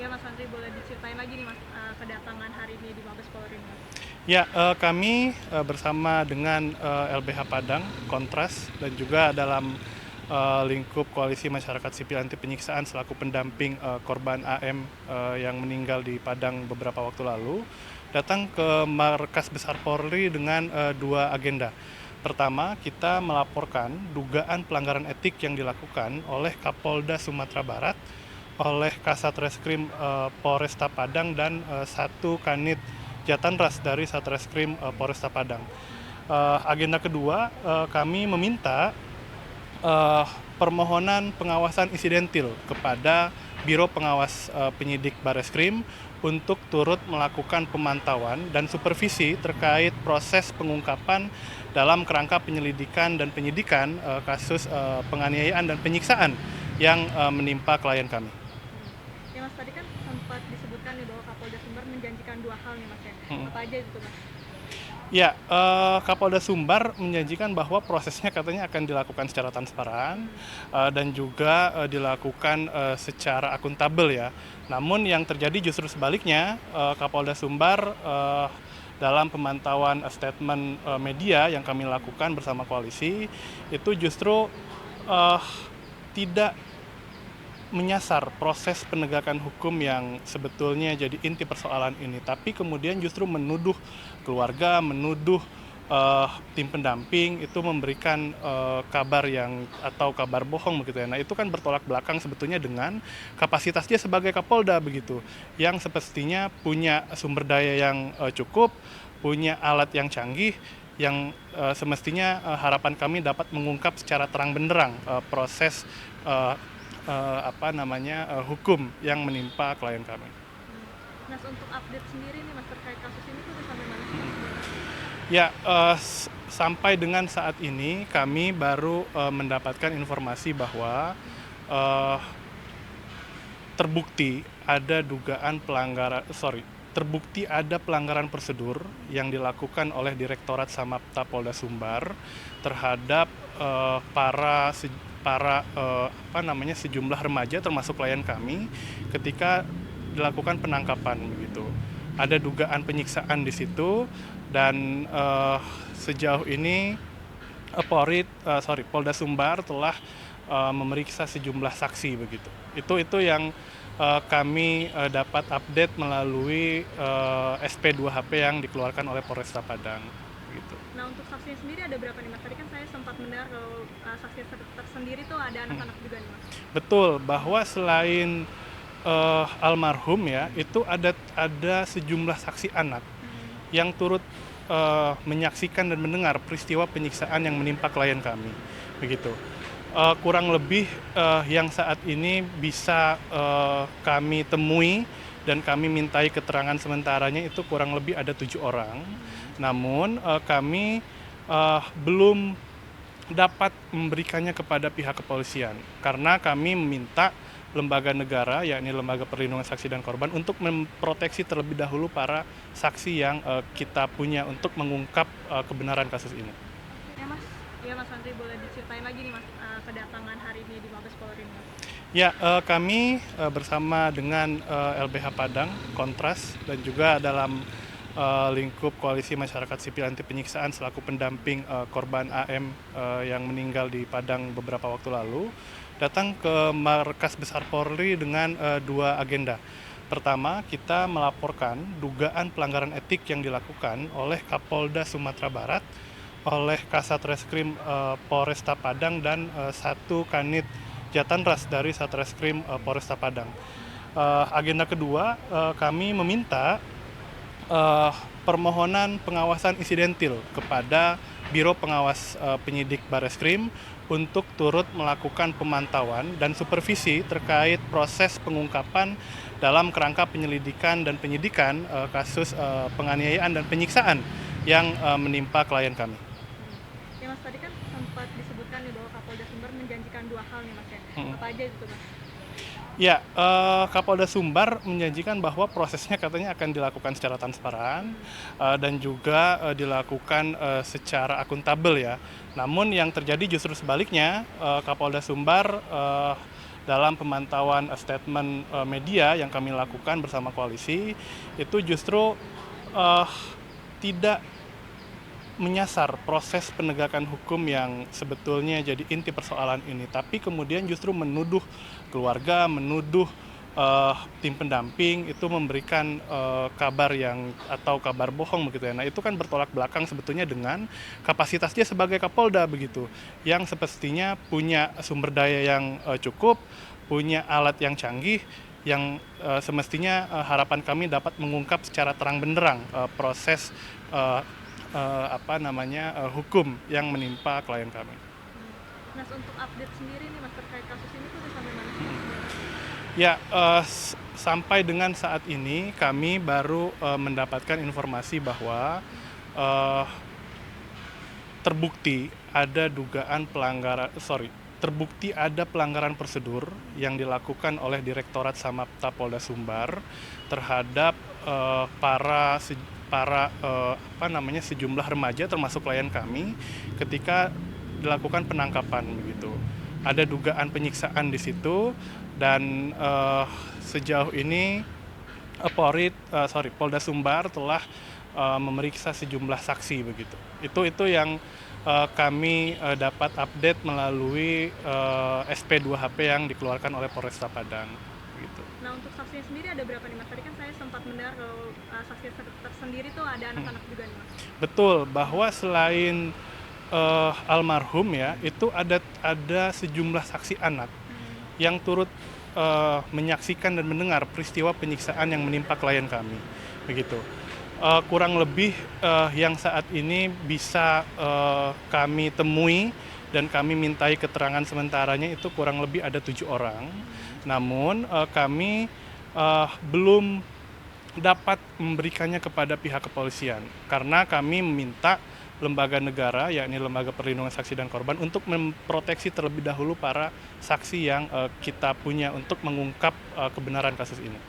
Ya Mas Andri, boleh diceritain lagi nih Mas, kedatangan hari ini di Mabes Polri nih, Mas? Ya, kami bersama dengan LBH Padang, Kontras, dan juga dalam lingkup Koalisi Masyarakat Sipil Anti Penyiksaan selaku pendamping korban AM yang meninggal di Padang beberapa waktu lalu, datang ke Markas Besar Polri dengan dua agenda. Pertama, kita melaporkan dugaan pelanggaran etik yang dilakukan oleh Kapolda Sumatera Barat, oleh Kasat Reskrim Polresta Padang, dan satu kanit Jatanras dari Satreskrim Polresta Padang. Agenda kedua, kami meminta uh, permohonan pengawasan insidentil kepada Biro Pengawas Penyidik Bareskrim untuk turut melakukan pemantauan dan supervisi terkait proses pengungkapan dalam kerangka penyelidikan dan penyidikan kasus penganiayaan dan penyiksaan yang menimpa klien kami. Ya Mas, tadi kan sempat disebutkan nih bahwa Kapolda Sumbar menjanjikan dua hal nih Mas ya. Apa aja itu Mas? Ya, Kapolda Sumbar menjanjikan bahwa prosesnya katanya akan dilakukan secara transparan dan juga dilakukan secara akuntabel ya. Namun yang terjadi justru sebaliknya, Kapolda Sumbar dalam pemantauan statement media yang kami lakukan bersama koalisi itu justru uh, tidak menyasar proses penegakan hukum yang sebetulnya jadi inti persoalan ini, tapi kemudian justru menuduh keluarga, menuduh tim pendamping itu memberikan kabar yang atau kabar bohong begitu ya. Nah itu kan bertolak belakang sebetulnya dengan kapasitasnya sebagai Kapolda begitu, yang semestinya punya sumber daya yang cukup, punya alat yang canggih, yang semestinya harapan kami dapat mengungkap secara terang benderang proses uh, hukum yang menimpa klien kami. Mas, untuk update sendiri nih Mas terkait kasus ini tuh udah sampai mana sih Mas? Ya, sampai dengan saat ini kami baru mendapatkan informasi bahwa uh, terbukti ada terbukti ada pelanggaran prosedur yang dilakukan oleh Direktorat Samapta Polda Sumbar terhadap sejumlah remaja termasuk klien kami ketika dilakukan penangkapan begitu. Ada dugaan penyiksaan di situ dan sejauh ini Polda Sumbar telah memeriksa sejumlah saksi begitu. Itu yang kami dapat update melalui SP2HP yang dikeluarkan oleh Polresta Padang gitu. Nah, untuk saksinya sendiri ada berapa nih Mas? Tadi kan saya sempat mendengar kalau saksi tersendiri tuh ada anak-anak juga nih Mas. Betul, bahwa selain almarhum ya, itu ada sejumlah saksi anak yang turut menyaksikan dan mendengar peristiwa penyiksaan yang menimpa klien kami, begitu. Kurang lebih yang saat ini bisa kami temui dan kami mintai keterangan sementaranya itu kurang lebih ada 7 orang. Namun kami belum dapat memberikannya kepada pihak kepolisian karena kami meminta lembaga negara, yakni Lembaga Perlindungan Saksi dan Korban, untuk memproteksi terlebih dahulu para saksi yang kita punya untuk mengungkap kebenaran kasus ini. Ya Mas Andri, boleh diceritain lagi nih Mas, kedatangan hari ini di Mabes Polri nih Mas? Ya, kami bersama dengan LBH Padang, Kontras, dan juga dalam lingkup Koalisi Masyarakat Sipil Anti Penyiksaan selaku pendamping korban AM yang meninggal di Padang beberapa waktu lalu, datang ke Markas Besar Polri dengan dua agenda. Pertama, kita melaporkan dugaan pelanggaran etik yang dilakukan oleh Kapolda Sumatera Barat, oleh Kasat Reskrim Polresta Padang, dan satu kanit Jatanras dari Satreskrim Polresta Padang. Agenda kedua, kami meminta permohonan pengawasan insidentil kepada Biro Pengawas Penyidik Bareskrim untuk turut melakukan pemantauan dan supervisi terkait proses pengungkapan dalam kerangka penyelidikan dan penyidikan kasus penganiayaan dan penyiksaan yang menimpa klien kami. Ya Mas, tadi kan sempat disebutkan nih bahwa Kapolda Sumbar menjanjikan dua hal nih Mas ya. Apa aja itu Mas? Ya, Kapolda Sumbar menjanjikan bahwa prosesnya katanya akan dilakukan secara transparan dan juga dilakukan secara akuntabel ya. Namun yang terjadi justru sebaliknya, Kapolda Sumbar dalam pemantauan statement media yang kami lakukan bersama koalisi itu justru tidak menyasar proses penegakan hukum yang sebetulnya jadi inti persoalan ini, tapi kemudian justru menuduh keluarga, menuduh tim pendamping itu memberikan kabar yang atau kabar bohong begitu ya. Nah itu kan bertolak belakang sebetulnya dengan kapasitasnya sebagai Kapolda begitu, yang semestinya punya sumber daya yang cukup, punya alat yang canggih, yang semestinya harapan kami dapat mengungkap secara terang benderang proses hukum yang menimpa klien kami. Mas, untuk update sendiri nih Mas terkait kasus ini tuh udah sampai mana sih Mas? Ya, sampai dengan saat ini kami baru mendapatkan informasi bahwa terbukti ada pelanggaran prosedur yang dilakukan oleh Direktorat Samapta Polda Sumbar terhadap sejumlah remaja termasuk klien kami ketika dilakukan penangkapan begitu. Ada dugaan penyiksaan di situ dan sejauh ini Polda Sumbar telah memeriksa sejumlah saksi begitu. Itu yang kami dapat update melalui SP2HP yang dikeluarkan oleh Polresta Padang. Gitu. Nah untuk saksinya sendiri ada berapa nih Mas? Tadi kan saya sempat mendengar kalau saksi tersendiri tuh ada anak-anak juga nih Mas. Betul, bahwa selain almarhum ya, itu ada sejumlah saksi anak yang turut menyaksikan dan mendengar peristiwa penyiksaan yang menimpa klien kami, begitu. Kurang lebih yang saat ini bisa kami temui dan kami mintai keterangan sementaranya itu kurang lebih ada 7 orang. Namun kami belum dapat memberikannya kepada pihak kepolisian karena kami meminta lembaga negara, yakni Lembaga Perlindungan Saksi dan Korban, untuk memproteksi terlebih dahulu para saksi yang kita punya untuk mengungkap kebenaran kasus ini.